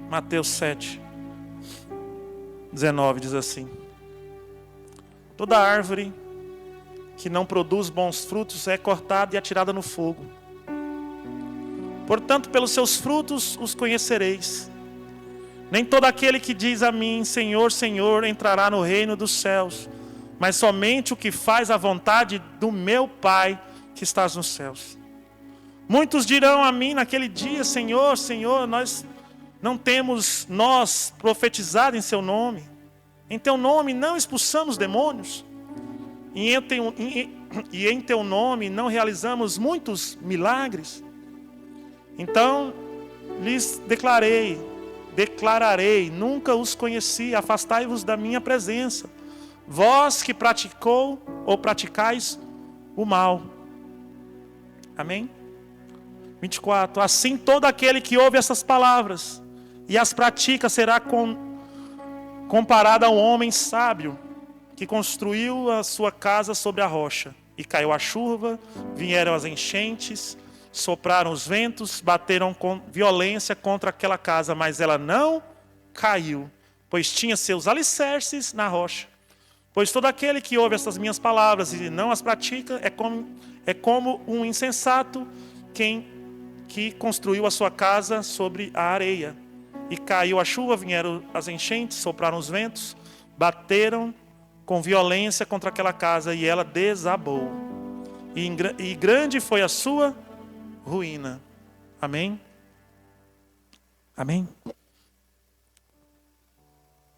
Mateus 7, 19 diz assim: toda árvore que não produz bons frutos é cortada e atirada no fogo. Portanto, pelos seus frutos os conhecereis. Nem todo aquele que diz a mim, Senhor, Senhor, entrará no reino dos céus, mas somente o que faz a vontade do meu Pai que estás nos céus. Muitos dirão a mim naquele dia, Senhor, Senhor, não temos nós profetizado em seu nome? Em teu nome não expulsamos demônios? E em teu nome não realizamos muitos milagres? Então lhes declararei, nunca os conheci, afastai-vos da minha presença, vós que praticais o mal. Amém? 24. Assim todo aquele que ouve essas palavras e as pratica será comparado a um homem sábio que construiu a sua casa sobre a rocha. E caiu a chuva, vieram as enchentes, sopraram os ventos, bateram com violência contra aquela casa, mas ela não caiu, pois tinha seus alicerces na rocha. Pois todo aquele que ouve essas minhas palavras e não as pratica é como um insensato que construiu a sua casa sobre a areia. E caiu a chuva, vieram as enchentes, sopraram os ventos, bateram com violência contra aquela casa e ela desabou. E grande foi a sua ruína. Amém? Amém?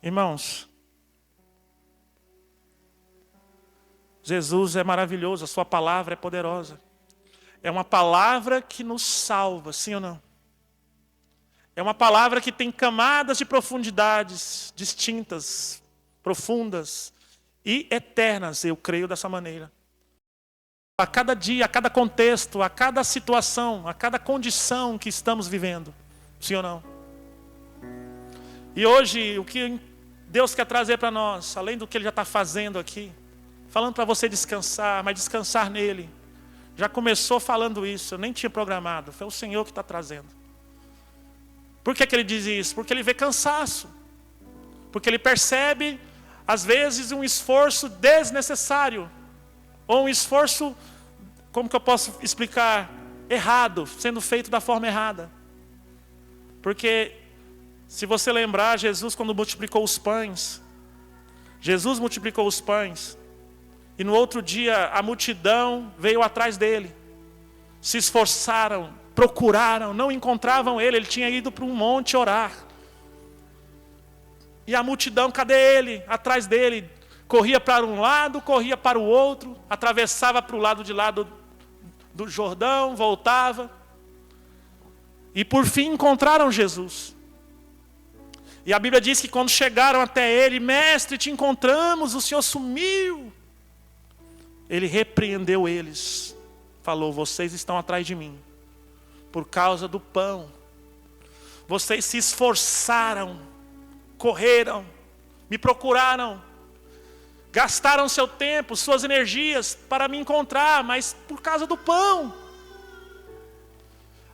Irmãos, Jesus é maravilhoso, a sua palavra é poderosa. É uma palavra que nos salva, sim ou não? É uma palavra que tem camadas de profundidades distintas, profundas e eternas, eu creio dessa maneira. A cada dia, a cada contexto, a cada situação, a cada condição que estamos vivendo, sim ou não? E hoje, o que Deus quer trazer para nós, além do que Ele já está fazendo aqui, falando para você descansar, mas descansar nele. Já começou falando isso, eu nem tinha programado, foi o Senhor que está trazendo. Por que Ele diz isso? Porque Ele vê cansaço. Porque Ele percebe, às vezes, um esforço desnecessário. Ou um esforço, como que eu posso explicar? Errado, sendo feito da forma errada. Porque, se você lembrar, Jesus quando multiplicou os pães, Jesus multiplicou os pães, e no outro dia a multidão veio atrás dele. Se esforçaram, procuraram, não encontravam ele tinha ido para um monte orar. E a multidão, cadê ele? Atrás dele. Corria para um lado, corria para o outro, atravessava para o lado de lá do Jordão, voltava. E por fim encontraram Jesus. E a Bíblia diz que quando chegaram até ele, mestre, te encontramos, o Senhor sumiu. Ele repreendeu eles, falou, vocês estão atrás de mim, por causa do pão. Vocês se esforçaram, correram, me procuraram, gastaram seu tempo, suas energias para me encontrar, mas por causa do pão.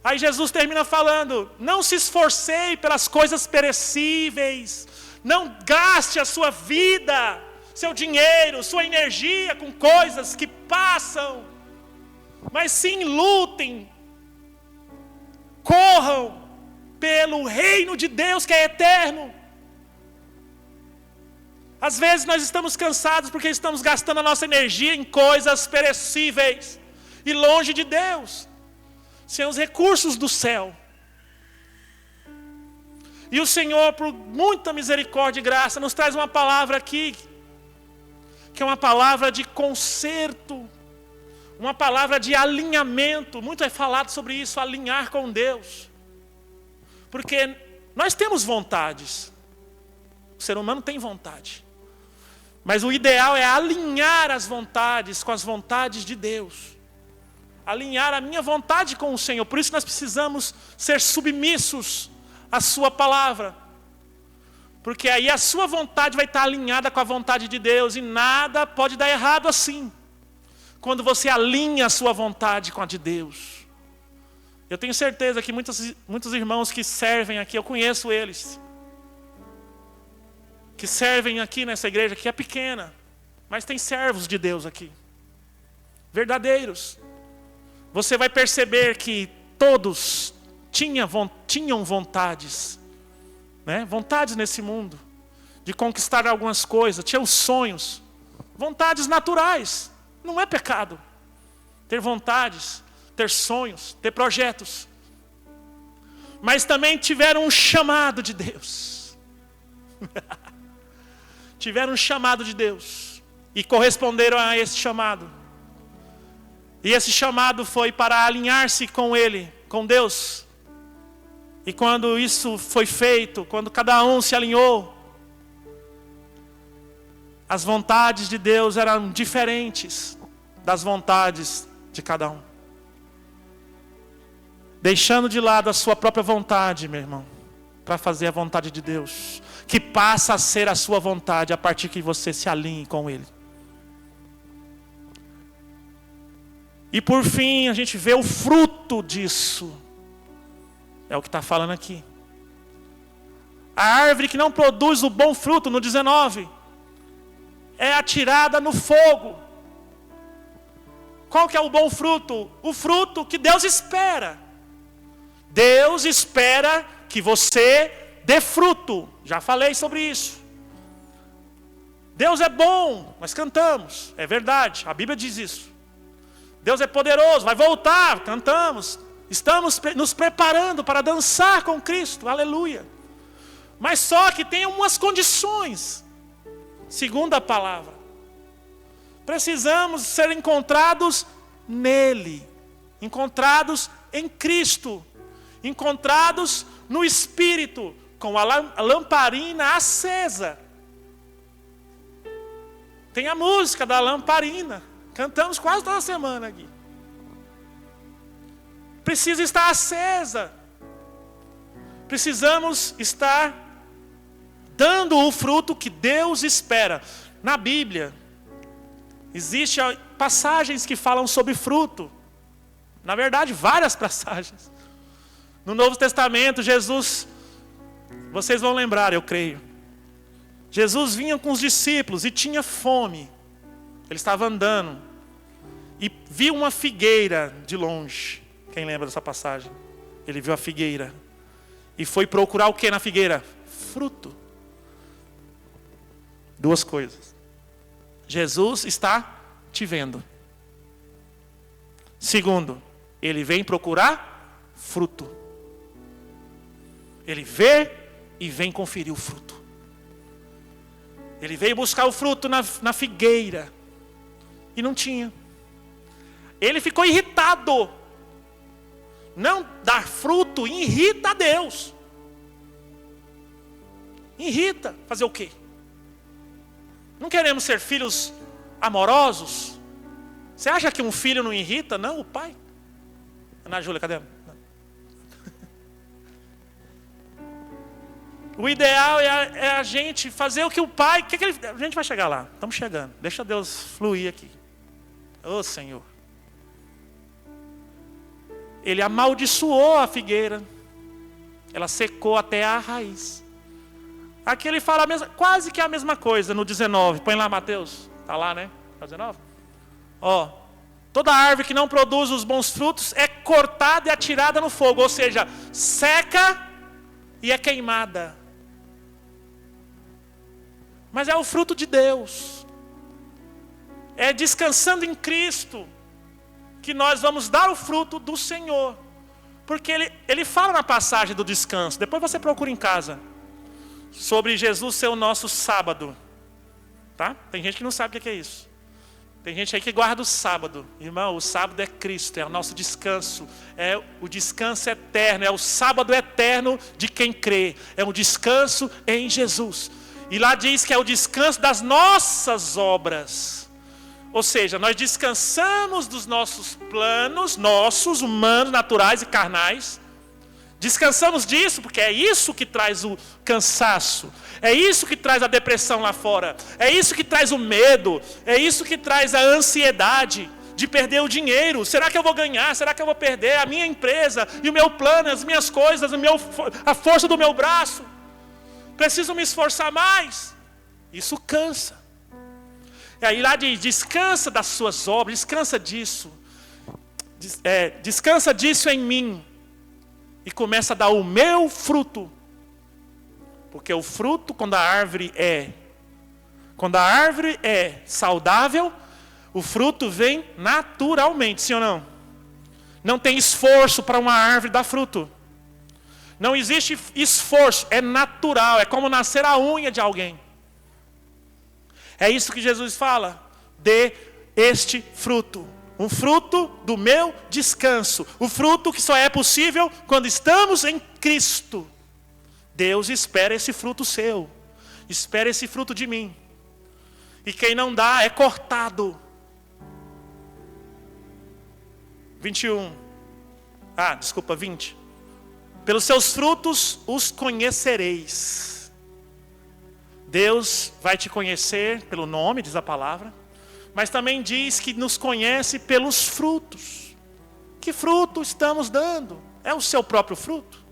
Aí Jesus termina falando, não se esforcei pelas coisas perecíveis, não gaste a sua vida, seu dinheiro, sua energia com coisas que passam, mas sim lutem, corram pelo reino de Deus que é eterno. Às vezes nós estamos cansados porque estamos gastando a nossa energia em coisas perecíveis e longe de Deus, sem os recursos do céu. E o Senhor, por muita misericórdia e graça, nos traz uma palavra aqui, que é uma palavra de conserto, uma palavra de alinhamento. Muito é falado sobre isso, alinhar com Deus. Porque nós temos vontades, o ser humano tem vontade, mas o ideal é alinhar as vontades com as vontades de Deus, alinhar a minha vontade com o Senhor. Por isso nós precisamos ser submissos à sua palavra, porque aí a sua vontade vai estar alinhada com a vontade de Deus, e nada pode dar errado assim, quando você alinha a sua vontade com a de Deus. Eu tenho certeza que muitos irmãos que servem aqui, eu conheço eles, que servem aqui nessa igreja, que é pequena, mas tem servos de Deus aqui, verdadeiros. Você vai perceber que todos tinham vontades, né? Vontades nesse mundo, de conquistar algumas coisas, tinham sonhos, vontades naturais. Não é pecado ter vontades, ter sonhos, ter projetos. Mas também tiveram um chamado de Deus. Tiveram um chamado de Deus e corresponderam a esse chamado. E esse chamado foi para alinhar-se com Ele, com Deus. E quando isso foi feito, quando cada um se alinhou, as vontades de Deus eram diferentes das vontades de cada um. Deixando de lado a sua própria vontade, meu irmão, para fazer a vontade de Deus, que passa a ser a sua vontade a partir que você se alinhe com Ele. E por fim, a gente vê o fruto disso. É o que está falando aqui. A árvore que não produz o bom fruto, no 19, é atirada no fogo. Qual que é o bom fruto? O fruto que Deus espera. Deus espera que você dê fruto. Já falei sobre isso. Deus é bom, nós cantamos, é verdade, a Bíblia diz isso. Deus é poderoso, vai voltar, cantamos. Estamos nos preparando para dançar com Cristo, aleluia. Mas só que tem umas condições, segundo a palavra. Precisamos ser encontrados nele, encontrados em Cristo, encontrados no Espírito, com a lamparina acesa. Tem a música da lamparina, cantamos quase toda semana aqui. Precisa estar acesa. Precisamos estar dando o fruto que Deus espera. Na Bíblia, existem passagens que falam sobre fruto. Na verdade, várias passagens. No Novo Testamento, Jesus, vocês vão lembrar, eu creio. Jesus vinha com os discípulos e tinha fome. Ele estava andando e viu uma figueira de longe. Quem lembra dessa passagem? Ele viu a figueira e foi procurar o que na figueira? Fruto. Duas coisas. Jesus está te vendo. Segundo, ele vem procurar fruto. Ele vê e vem conferir o fruto. Ele veio buscar o fruto na figueira e não tinha. Ele ficou irritado. Não dar fruto irrita a Deus. Irrita. Fazer o quê? Não queremos ser filhos amorosos? Você acha que um filho não irrita? Não, o pai. Ana Júlia, cadê? O ideal é a gente fazer o que o pai... A gente vai chegar lá. Estamos chegando. Deixa Deus fluir aqui. Ô Senhor. Ele amaldiçoou a figueira. Ela secou até a raiz. Aqui ele fala quase que a mesma coisa no 19. Põe lá, Mateus. Está lá, né? Está 19? Ó. Toda árvore que não produz os bons frutos é cortada e atirada no fogo. Ou seja, seca e é queimada. Mas é o fruto de Deus. É descansando em Cristo que nós vamos dar o fruto do Senhor. Porque ele fala na passagem do descanso. Depois você procura em casa. Sobre Jesus ser o nosso sábado. Tá? Tem gente que não sabe o que é isso. Tem gente aí que guarda o sábado. Irmão, o sábado é Cristo, é o nosso descanso. É o descanso eterno, é o sábado eterno de quem crê. É um descanso em Jesus. E lá diz que é o descanso das nossas obras. Ou seja, nós descansamos dos nossos planos, nossos, humanos, naturais e carnais. Descansamos disso, porque é isso que traz o cansaço. É isso que traz a depressão lá fora. É isso que traz o medo. É isso que traz a ansiedade. de perder o dinheiro. Será que eu vou ganhar? Será que eu vou perder a minha empresa e o meu plano, as minhas coisas, a força do meu braço? Preciso me esforçar mais. Isso cansa. E aí lá diz, descansa das suas obras, descansa disso. Descansa disso em mim. E começa a dar o meu fruto. Porque o fruto, quando a árvore é saudável, o fruto vem naturalmente, sim ou não? Não tem esforço para uma árvore dar fruto. Não existe esforço, é natural, é como nascer a unha de alguém. É isso que Jesus fala. Dê este fruto. Um fruto do meu descanso. O fruto que só é possível quando estamos em Cristo. Deus espera esse fruto seu. Espera esse fruto de mim. E quem não dá é cortado. 20. Pelos seus frutos os conhecereis. Deus vai te conhecer pelo nome, diz a palavra. Mas também diz que nos conhece pelos frutos. Que fruto estamos dando? É o seu próprio fruto?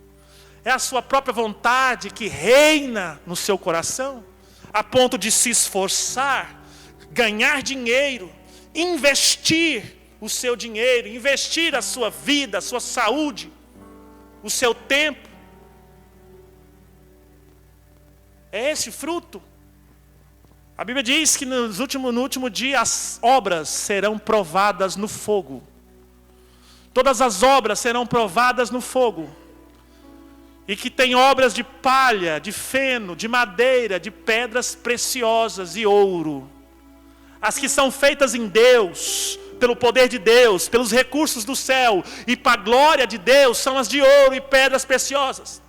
É a sua própria vontade que reina no seu coração? A ponto de se esforçar, ganhar dinheiro, investir o seu dinheiro, investir a sua vida, a sua saúde, o seu tempo. É esse fruto? A Bíblia diz que no último dia as obras serão provadas no fogo. Todas as obras serão provadas no fogo. E que tem obras de palha, de feno, de madeira, de pedras preciosas e ouro. As que são feitas em Deus, pelo poder de Deus, pelos recursos do céu e para a glória de Deus, são as de ouro e pedras preciosas.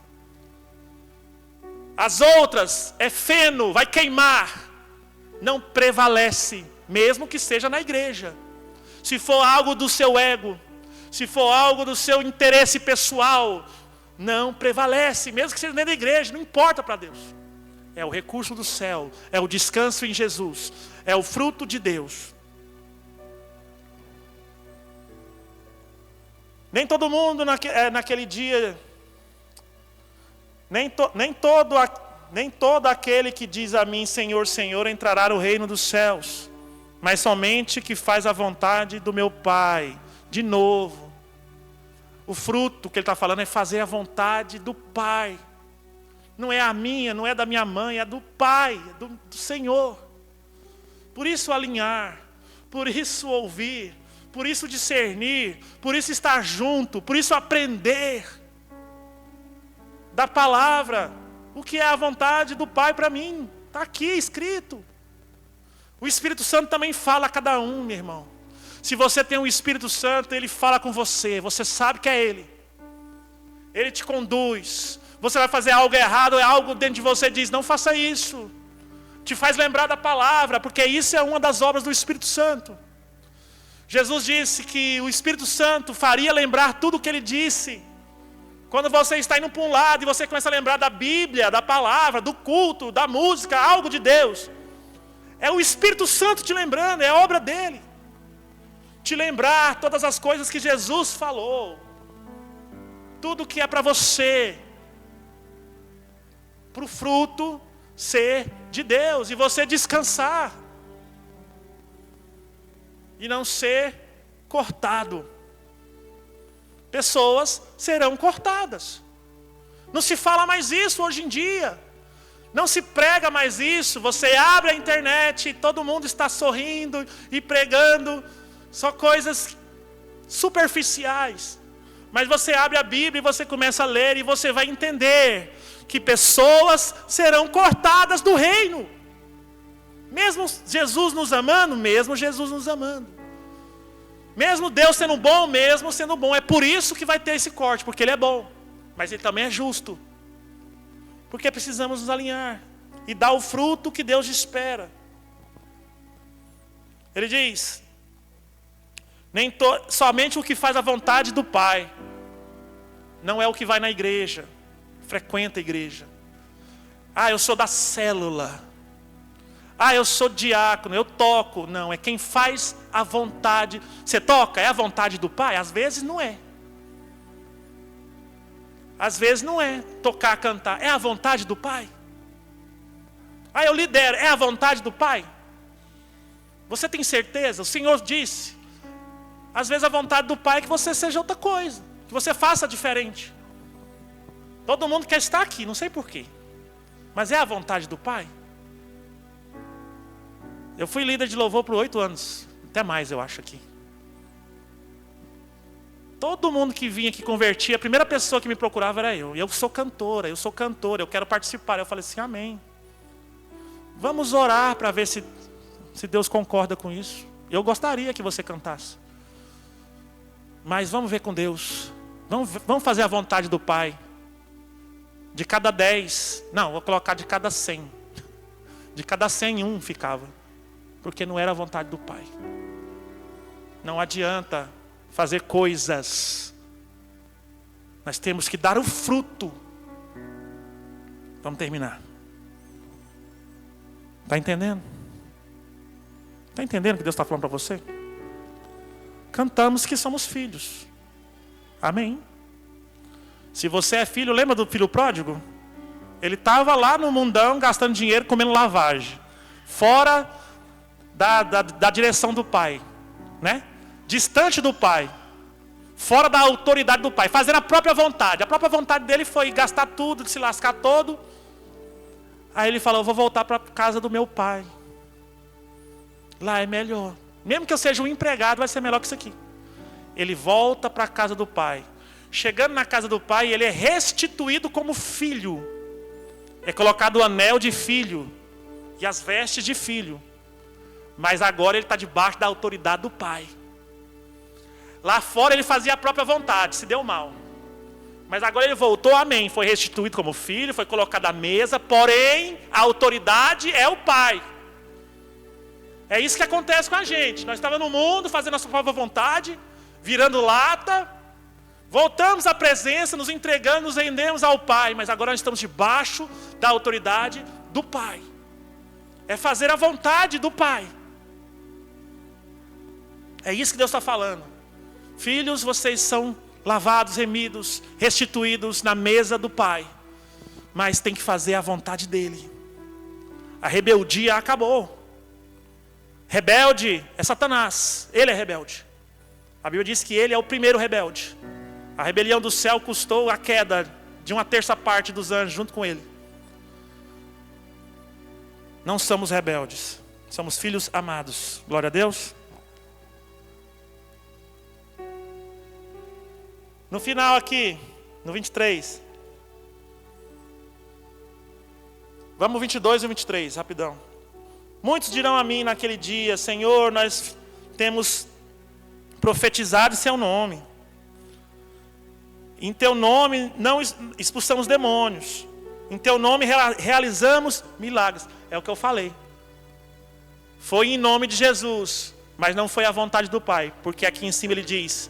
As outras é feno, vai queimar. Não prevalece, mesmo que seja na igreja. Se for algo do seu ego, se for algo do seu interesse pessoal, não prevalece, mesmo que seja dentro da igreja, não importa para Deus. É o recurso do céu, é o descanso em Jesus, é o fruto de Deus. Nem todo mundo naquele dia, nem todo aquele que diz a mim, Senhor, Senhor, entrará no reino dos céus, mas somente que faz a vontade do meu Pai. De novo, o fruto que ele está falando é fazer a vontade do Pai. Não é a minha, não é da minha mãe, é do Pai, é do Senhor. Por isso alinhar, por isso ouvir, por isso discernir, por isso estar junto, por isso aprender da palavra. O que é a vontade do Pai para mim? Está aqui escrito. O Espírito Santo também fala a cada um, meu irmão. Se você tem o Espírito Santo, Ele fala com você. Você sabe que é Ele. Ele te conduz. Você vai fazer algo errado, é algo dentro de você diz, não faça isso. Te faz lembrar da palavra, porque isso é uma das obras do Espírito Santo. Jesus disse que o Espírito Santo faria lembrar tudo o que Ele disse. Quando você está indo para um lado e você começa a lembrar da Bíblia, da palavra, do culto, da música, algo de Deus. É o Espírito Santo te lembrando, é a obra dele. Te lembrar todas as coisas que Jesus falou. Tudo que é para você. Para o fruto ser de Deus e você descansar. E não ser cortado. Pessoas serão cortadas. Não se fala mais isso hoje em dia. Não se prega mais isso. Você abre a internet e todo mundo está sorrindo e pregando só coisas superficiais. Mas você abre a Bíblia e você começa a ler e você vai entender que pessoas serão cortadas do reino. Mesmo Jesus nos amando, mesmo Deus sendo bom, mesmo sendo bom. É por isso que vai ter esse corte, porque Ele é bom. Mas Ele também é justo. Porque precisamos nos alinhar e dar o fruto que Deus espera. Ele diz, somente o que faz a vontade do Pai. Não é o que vai na igreja, frequenta a igreja. Eu sou da célula. Ah, eu sou diácono, eu toco. Não, é quem faz a vontade. Você toca, é a vontade do Pai? Às vezes não é. Às vezes não é tocar, cantar. É a vontade do Pai? Ah, eu lidero, é a vontade do Pai? Você tem certeza? O Senhor disse. Às vezes a vontade do Pai é que você seja outra coisa, que você faça diferente. Todo mundo quer estar aqui, não sei porquê. Mas é a vontade do Pai? Eu fui líder de louvor por 8 anos. Até mais, eu acho, aqui. Todo mundo que vinha, que convertia, a primeira pessoa que me procurava era eu. Eu sou cantora, eu quero participar. Eu falei assim, amém. Vamos orar para ver se Deus concorda com isso. Eu gostaria que você cantasse. Mas vamos ver com Deus. Vamos fazer a vontade do Pai. De cada 10, não, vou colocar de cada 100. De cada 100, um ficava. Porque não era a vontade do Pai. Não adianta fazer coisas. Nós temos que dar o fruto. Vamos terminar. Está entendendo? Está entendendo o que Deus está falando para você? Cantamos que somos filhos. Amém? Se você é filho, lembra do filho pródigo? Ele estava lá no mundão, gastando dinheiro, comendo lavagem. Fora da direção do pai. Né? Distante do pai. Fora da autoridade do pai. Fazendo a própria vontade. A própria vontade dele foi gastar tudo, se lascar todo. Aí ele falou, eu vou voltar para a casa do meu pai. Lá é melhor. Mesmo que eu seja um empregado, vai ser melhor que isso aqui. Ele volta para a casa do pai. Chegando na casa do pai, ele é restituído como filho. É colocado o anel de filho e as vestes de filho. Mas agora ele está debaixo da autoridade do pai. Lá fora ele fazia a própria vontade, se deu mal. Mas agora ele voltou, amém. Foi restituído como filho, foi colocado à mesa. Porém, a autoridade é o pai. É isso que acontece com a gente. Nós estávamos no mundo, fazendo a nossa própria vontade, virando lata. Voltamos à presença, nos entregando, nos rendemos ao Pai. Mas agora nós estamos debaixo da autoridade do Pai. É fazer a vontade do Pai. É isso que Deus está falando. Filhos, vocês são lavados, remidos, restituídos na mesa do Pai. Mas tem que fazer a vontade dEle. A rebeldia acabou. Rebelde é Satanás. Ele é rebelde. A Bíblia diz que ele é o primeiro rebelde. A rebelião do céu custou a queda de 1/3 dos anjos junto com ele. Não somos rebeldes. Somos filhos amados. Glória a Deus. No final aqui, no 23. Vamos 22 e 23, rapidão. Muitos dirão a mim naquele dia, Senhor, nós temos profetizado em seu nome. Em teu nome não expulsamos demônios. Em teu nome realizamos milagres. É o que eu falei. Foi em nome de Jesus, mas não foi a vontade do Pai. Porque aqui em cima ele diz,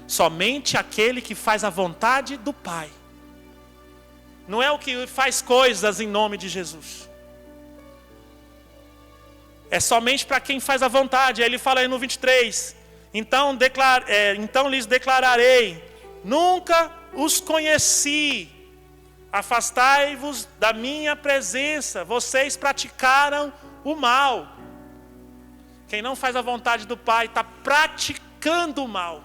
somente aquele que faz a vontade do Pai. Não é o que faz coisas em nome de Jesus. É somente para quem faz a vontade. Aí ele fala aí no 23. Então lhes declararei, nunca os conheci. Afastai-vos da minha presença. Vocês praticaram o mal. Quem não faz a vontade do Pai está praticando o mal.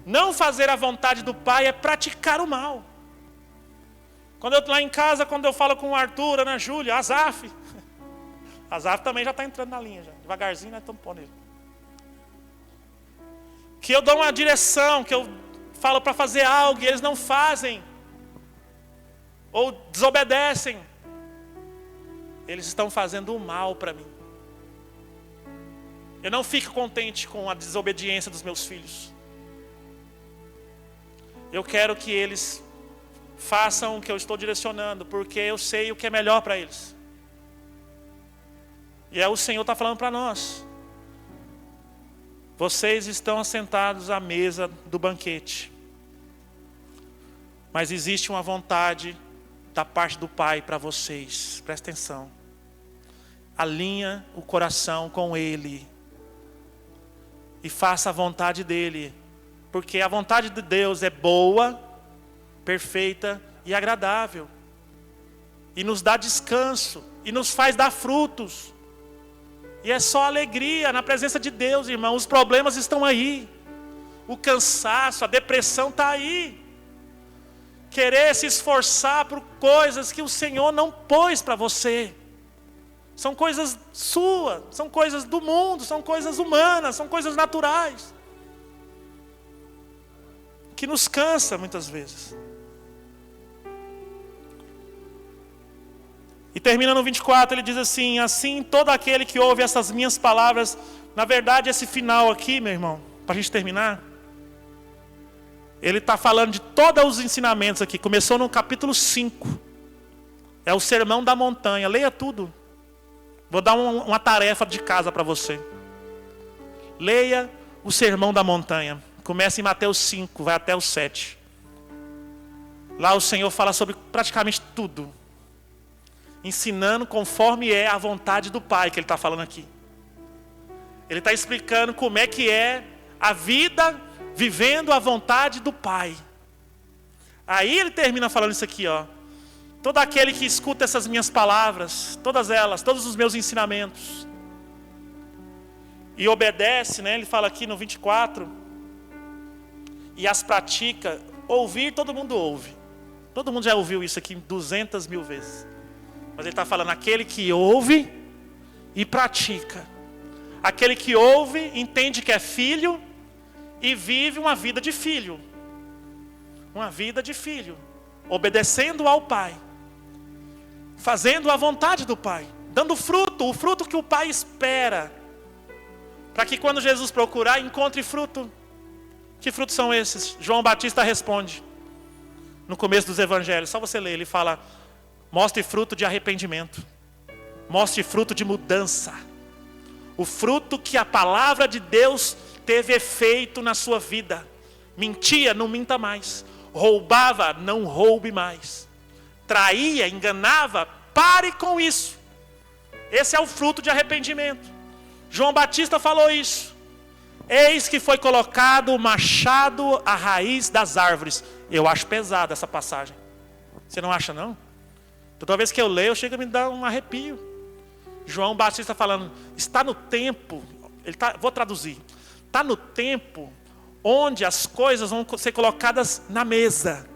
Não fazer a vontade do Pai é praticar o mal. Quando eu estou lá em casa, quando eu falo com o Arthur, Ana Júlia, Azaf. Azaf também já está entrando na linha, já. Devagarzinho nós estamos pondo ele. Que eu dou uma direção, que eu falo para fazer algo e eles não fazem. Ou desobedecem. Eles estão fazendo o mal para mim. Eu não fico contente com a desobediência dos meus filhos. Eu quero que eles façam o que eu estou direcionando, porque eu sei o que é melhor para eles. E é o Senhor está falando para nós. Vocês estão assentados à mesa do banquete. Mas existe uma vontade da parte do Pai para vocês. Presta atenção. alinha o coração com Ele e faça a vontade dEle, porque a vontade de Deus é boa, perfeita e agradável, e nos dá descanso, e nos faz dar frutos, e é só alegria na presença de Deus, irmão. Os problemas estão aí, o cansaço, a depressão está aí, querer se esforçar por coisas que o Senhor não pôs para você, são coisas suas, são coisas do mundo, são coisas humanas, são coisas naturais, que nos cansa muitas vezes. E termina no 24, ele diz assim: assim todo aquele que ouve essas minhas palavras. Na verdade, esse final aqui, meu irmão, para a gente terminar, ele está falando de todos os ensinamentos aqui. Começou no capítulo 5. É o Sermão da Montanha. Leia tudo. Vou dar uma tarefa de casa para você. Leia o Sermão da Montanha. Começa em Mateus 5, vai até o 7. Lá o Senhor fala sobre praticamente tudo, ensinando conforme é a vontade do Pai, que Ele está falando aqui. Ele está explicando como é que é a vida vivendo a vontade do Pai. Aí ele termina falando isso aqui, ó. Todo aquele que escuta essas minhas palavras, todas elas, todos os meus ensinamentos, e obedece, né? Ele fala aqui no 24, e as pratica. Ouvir, todo mundo ouve. Todo mundo já ouviu isso aqui 200 mil vezes. Mas ele está falando, aquele que ouve e pratica. Aquele que ouve, entende que é filho e vive uma vida de filho. Uma vida de filho. Obedecendo ao Pai. Fazendo a vontade do Pai. Dando fruto, o fruto que o Pai espera. Para que quando Jesus procurar, encontre fruto. Que frutos são esses? João Batista responde. No começo dos evangelhos, só você ler, ele fala: mostre fruto de arrependimento. Mostre fruto de mudança. O fruto que a palavra de Deus teve efeito na sua vida. Mentia, não minta mais. Roubava, não roube mais. Traía, enganava, pare com isso. Esse é o fruto de arrependimento. João Batista falou isso. Eis que foi colocado o machado à raiz das árvores. Eu acho pesada essa passagem. Você não acha, não? Toda vez que eu leio, chega a me dar um arrepio. João Batista falando, está no tempo, vou traduzir. Está no tempo onde as coisas vão ser colocadas na mesa.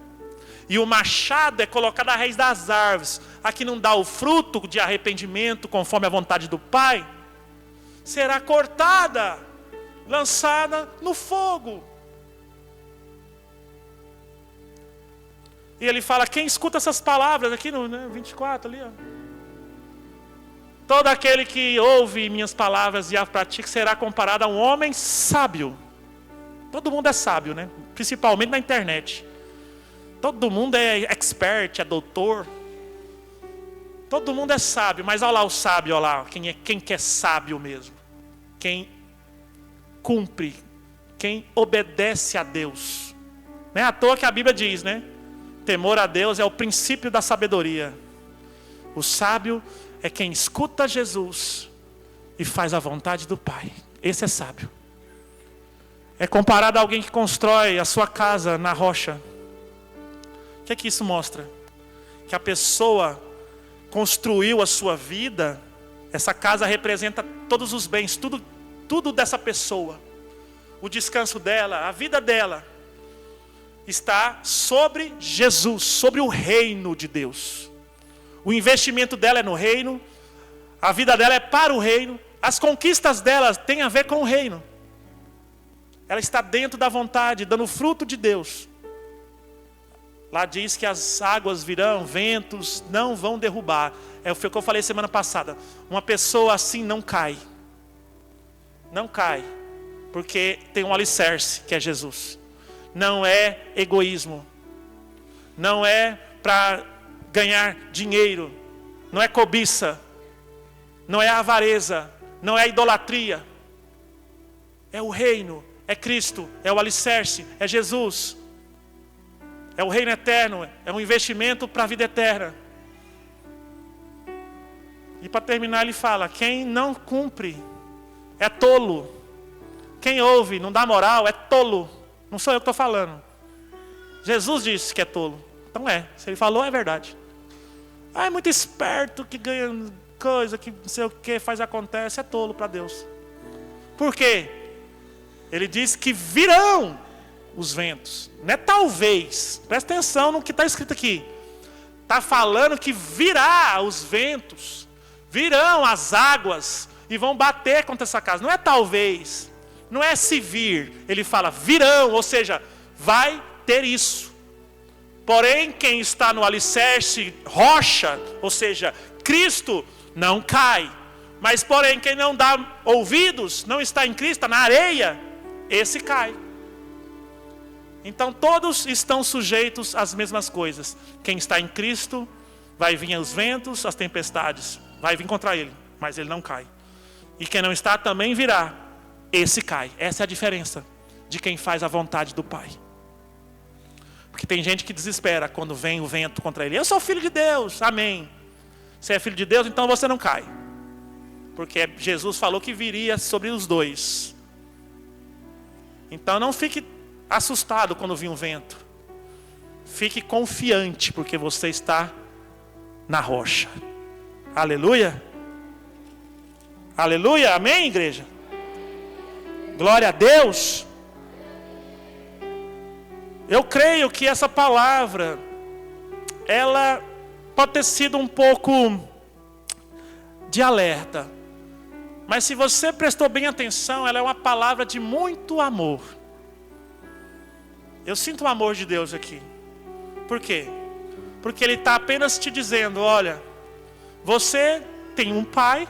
E o machado é colocado à raiz das árvores. Aqui não dá o fruto de arrependimento conforme a vontade do Pai. Será cortada, lançada no fogo. E ele fala, quem escuta essas palavras aqui no 24 ali, ó. Todo aquele que ouve minhas palavras e as pratica será comparado a um homem sábio. Todo mundo é sábio, né? Principalmente na internet. Todo mundo é expert, é doutor. Todo mundo é sábio, mas olha lá o sábio, olha lá, quem que é sábio mesmo. Quem cumpre, quem obedece a Deus. Não é à toa que a Bíblia diz, né? Temor a Deus é o princípio da sabedoria. O sábio é quem escuta Jesus e faz a vontade do Pai. Esse é sábio. É comparado a alguém que constrói a sua casa na rocha. O que é que isso mostra? Que a pessoa construiu a sua vida. Essa casa representa todos os bens, tudo dessa pessoa. O descanso dela, a vida dela está sobre Jesus, sobre o reino de Deus. O investimento dela é no reino, a vida dela é para o reino, as conquistas dela têm a ver com o reino. Ela está dentro da vontade, dando fruto de Deus. Lá diz que as águas virão, ventos não vão derrubar. Foi o que eu falei semana passada. Uma pessoa assim não cai. Não cai, porque tem um alicerce, que é Jesus. Não é egoísmo. Não é para ganhar dinheiro. Não é cobiça. Não é avareza. Não é idolatria. É o reino. É Cristo. É o alicerce. É Jesus. É o reino eterno. É um investimento para a vida eterna. E para terminar ele fala, quem não cumpre é tolo. Quem ouve, não dá moral, é tolo. Não sou eu que estou falando. Jesus disse que é tolo. Então se ele falou, é verdade. É muito esperto, que ganha coisa, que não sei o que, acontece, é tolo para Deus. Por quê? Ele diz que virão os ventos. Não é talvez. Presta atenção no que está escrito aqui. Está falando que virá os ventos, virão as águas e vão bater contra essa casa. Não é talvez, não é se vir. Ele fala virão, ou seja, vai ter isso. Porém, quem está no alicerce rocha, ou seja, Cristo, não cai. Mas porém, quem não dá ouvidos, não está em Cristo, está na areia, esse cai. Então todos estão sujeitos às mesmas coisas. Quem está em Cristo, vai vir os ventos, as tempestades, vai vir contra ele, mas ele não cai. E quem não está também virá, esse cai. Essa é a diferença de quem faz a vontade do Pai. Porque tem gente que desespera quando vem o vento contra ele. Eu sou filho de Deus, amém. Você é filho de Deus, então você não cai. Porque Jesus falou que viria sobre os dois. Então não fique assustado quando vir um vento. Fique confiante, porque você está na rocha. Aleluia. Aleluia, amém, igreja? Glória a Deus. Eu creio que essa palavra, ela pode ter sido um pouco de alerta. Mas se você prestou bem atenção, ela é uma palavra de muito amor. Eu sinto o amor de Deus aqui. Por quê? Porque Ele está apenas te dizendo, olha, você tem um pai.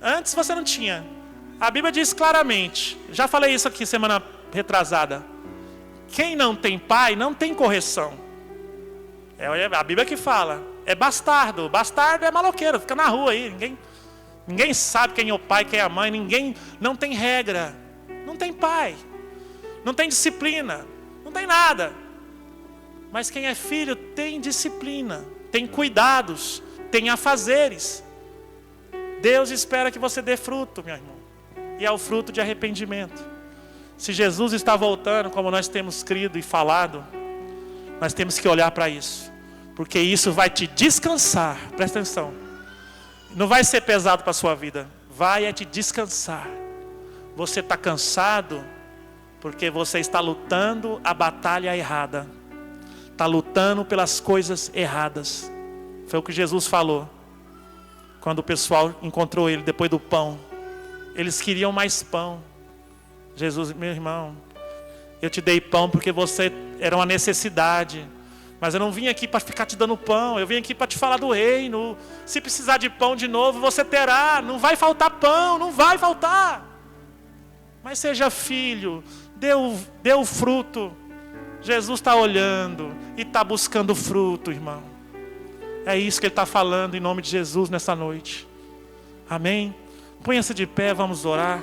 Antes você não tinha. A Bíblia diz claramente, já falei isso aqui semana retrasada. Quem não tem pai, não tem correção. É a Bíblia que fala. É bastardo. Bastardo é maloqueiro, fica na rua aí. Ninguém sabe quem é o pai, quem é a mãe. Ninguém, não tem regra. Não tem pai. Não tem disciplina. Não tem nada. Mas quem é filho tem disciplina. Tem cuidados. Tem afazeres. Deus espera que você dê fruto, meu irmão. E é o fruto de arrependimento. Se Jesus está voltando, como nós temos crido e falado, nós temos que olhar para isso. Porque isso vai te descansar. Presta atenção. Não vai ser pesado para a sua vida. Vai te descansar. Você está cansado porque você está lutando a batalha errada. Está lutando pelas coisas erradas. Foi o que Jesus falou. Quando o pessoal encontrou ele depois do pão. Eles queriam mais pão. Jesus, meu irmão, eu te dei pão porque você era uma necessidade. Mas eu não vim aqui para ficar te dando pão. Eu vim aqui para te falar do reino. Se precisar de pão de novo, você terá. Não vai faltar pão, não vai faltar. Mas seja filho, dê o fruto. Jesus está olhando e está buscando fruto, irmão. É isso que Ele está falando em nome de Jesus nessa noite. Amém? Ponha-se de pé, vamos orar.